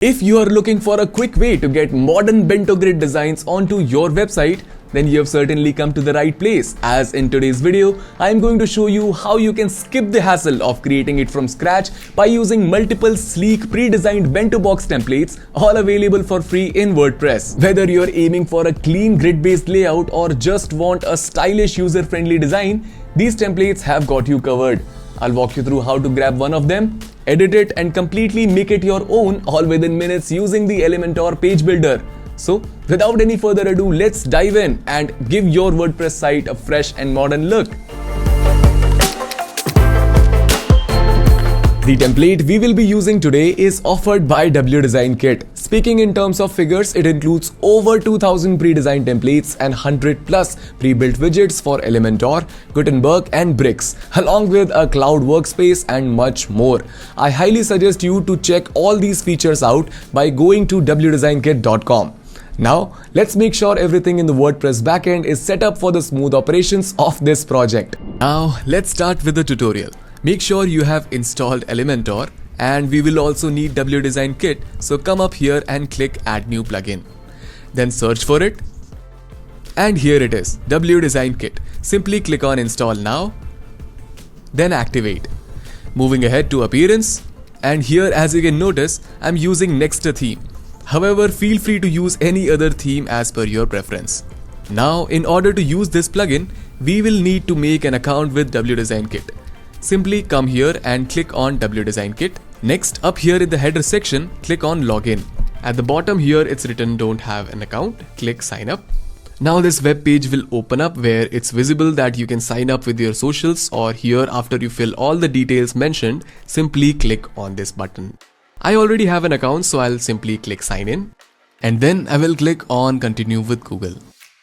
If you are looking for a quick way to get modern Bento Grid designs onto your website, then you have certainly come to the right place, as in today's video, I am going to show you how you can skip the hassle of creating it from scratch by using multiple sleek pre-designed bento box templates, all available for free in WordPress. Whether you're aiming for a clean grid-based layout or just want a stylish user-friendly design, these templates have got you covered. I'll walk you through how to grab one of them, edit it and completely make it your own, all within minutes using the Elementor page builder. So without any further ado, let's dive in and give your WordPress site a fresh and modern look. The template we will be using today is offered by WDesignKit. Speaking in terms of figures, it includes over 2000 pre-designed templates and 100 plus pre-built widgets for Elementor, Gutenberg and Bricks, along with a cloud workspace and much more. I highly suggest you to check all these features out by going to WDesignKit.com. Now, let's make sure everything in the WordPress backend is set up for the smooth operations of this project. Now, let's start with the tutorial. Make sure you have installed Elementor, and we will also need WDesignKit, so come up here and click Add New Plugin. Then search for it, and here it is, WDesignKit. Simply click on Install Now, then Activate. Moving ahead to Appearance, and here as you can notice, I'm using Nexter theme. However, feel free to use any other theme as per your preference. Now, in order to use this plugin, we will need to make an account with WDesignKit. Simply come here and click on WDesignKit. Next, up here in the header section, click on Login. At the bottom here, it's written Don't have an account. Click Sign Up. Now this web page will open up where it's visible that you can sign up with your socials, or here after you fill all the details mentioned, simply click on this button. I already have an account, so I'll simply click Sign In. And then I will click on Continue with Google.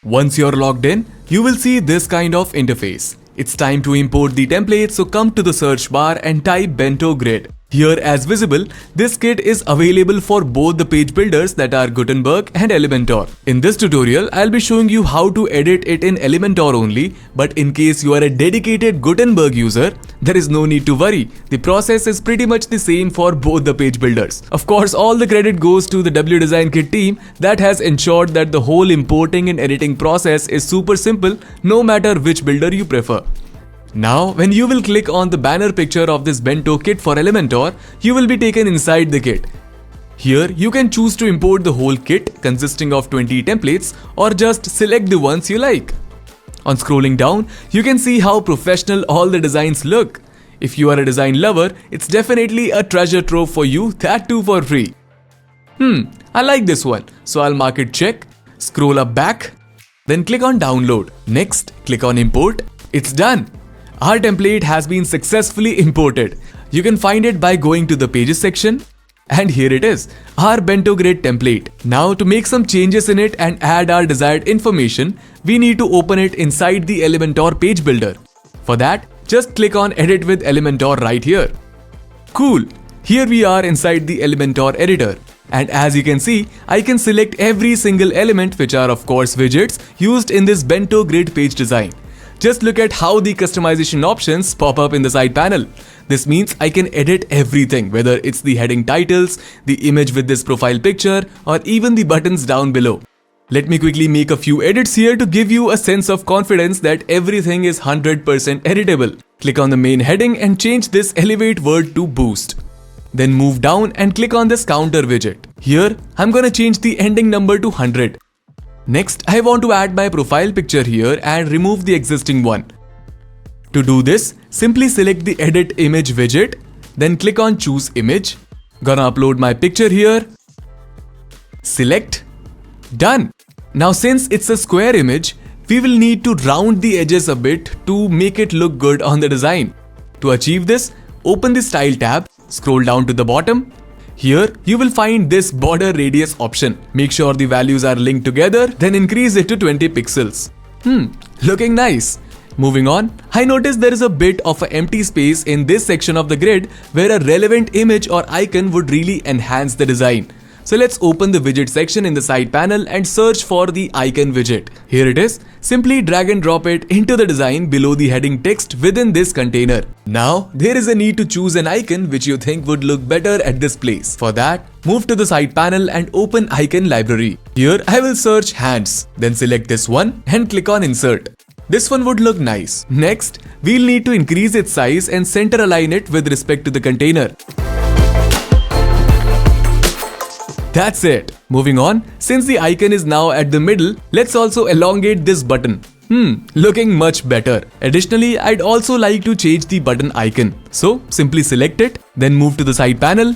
Once you're logged in, you will see this kind of interface. It's time to import the template, so come to the search bar and type Bento Grid. Here as visible, this kit is available for both the page builders that are Gutenberg and Elementor. In this tutorial, I'll be showing you how to edit it in Elementor only, but in case you are a dedicated Gutenberg user, there is no need to worry. The process is pretty much the same for both the page builders. Of course, all the credit goes to the WDesignKit team that has ensured that the whole importing and editing process is super simple, no matter which builder you prefer. Now, when you will click on the banner picture of this Bento kit for Elementor, you will be taken inside the kit. Here, you can choose to import the whole kit consisting of 20 templates or just select the ones you like. On scrolling down, you can see how professional all the designs look. If you are a design lover, it's definitely a treasure trove for you, that too for free. I like this one, so I'll mark it check, scroll up back, then click on download. Next, click on import. It's done. Our template has been successfully imported. You can find it by going to the pages section, and here it is, our Bento Grid template. Now to make some changes in it and add our desired information, we need to open it inside the Elementor page builder. For that, just click on Edit with Elementor right here. Cool, here we are inside the Elementor editor. And as you can see, I can select every single element, which are of course widgets used in this Bento Grid page design. Just look at how the customization options pop up in the side panel. This means I can edit everything, whether it's the heading titles, the image with this profile picture, or even the buttons down below. Let me quickly make a few edits here to give you a sense of confidence that everything is 100% editable. Click on the main heading and change this elevate word to boost. Then move down and click on this counter widget. Here, I'm gonna change the ending number to 100. Next, I want to add my profile picture here and remove the existing one. To do this, simply select the Edit Image widget, then click on Choose Image. Gonna upload my picture here. Select. Done. Now since it's a square image, we will need to round the edges a bit to make it look good on the design. To achieve this, open the Style tab, scroll down to the bottom. Here, you will find this border radius option. Make sure the values are linked together, then increase it to 20 pixels. Looking nice. Moving on, I noticed there is a bit of an empty space in this section of the grid where a relevant image or icon would really enhance the design. So let's open the widget section in the side panel and search for the icon widget. Here it is. Simply drag and drop it into the design below the heading text within this container. Now, there is a need to choose an icon which you think would look better at this place. For that, move to the side panel and open icon library. Here I will search hands. Then select this one and click on insert. This one would look nice. Next, we'll need to increase its size and center align it with respect to the container. That's it. Moving on, since the icon is now at the middle, let's also elongate this button. Looking much better. Additionally, I'd also like to change the button icon. So, simply select it, then move to the side panel,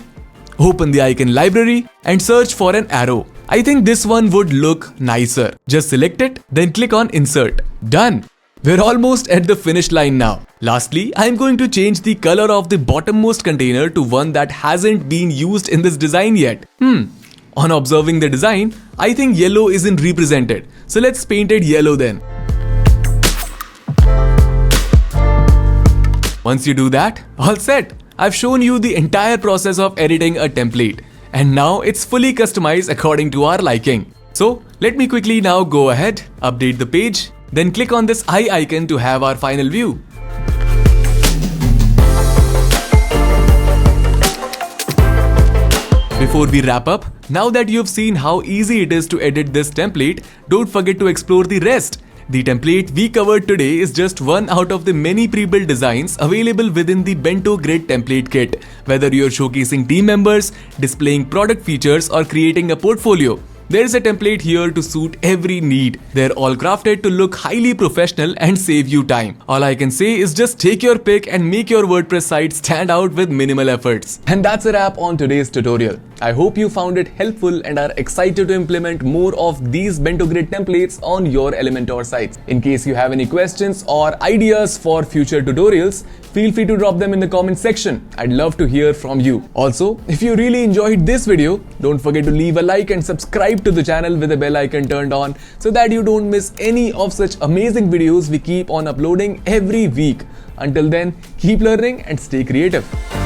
open the icon library and search for an arrow. I think this one would look nicer. Just select it, then click on insert. Done. We're almost at the finish line now. Lastly, I'm going to change the color of the bottommost container to one that hasn't been used in this design yet. On observing the design, I think yellow isn't represented. So let's paint it yellow then. Once you do that, all set. I've shown you the entire process of editing a template. And now it's fully customized according to our liking. So let me quickly now go ahead, update the page, then click on this eye icon to have our final view. Before we wrap up, now that you've seen how easy it is to edit this template, don't forget to explore the rest. The template we covered today is just one out of the many pre-built designs available within the Bento Grid template kit. Whether you're showcasing team members, displaying product features or creating a portfolio, there's a template here to suit every need. They're all crafted to look highly professional and save you time. All I can say is just take your pick and make your WordPress site stand out with minimal efforts. And that's a wrap on today's tutorial. I hope you found it helpful and are excited to implement more of these Bento Grid templates on your Elementor sites. In case you have any questions or ideas for future tutorials, feel free to drop them in the comment section. I'd love to hear from you. Also, if you really enjoyed this video, don't forget to leave a like and subscribe to the channel with the bell icon turned on so that you don't miss any of such amazing videos we keep on uploading every week. Until then, keep learning and stay creative.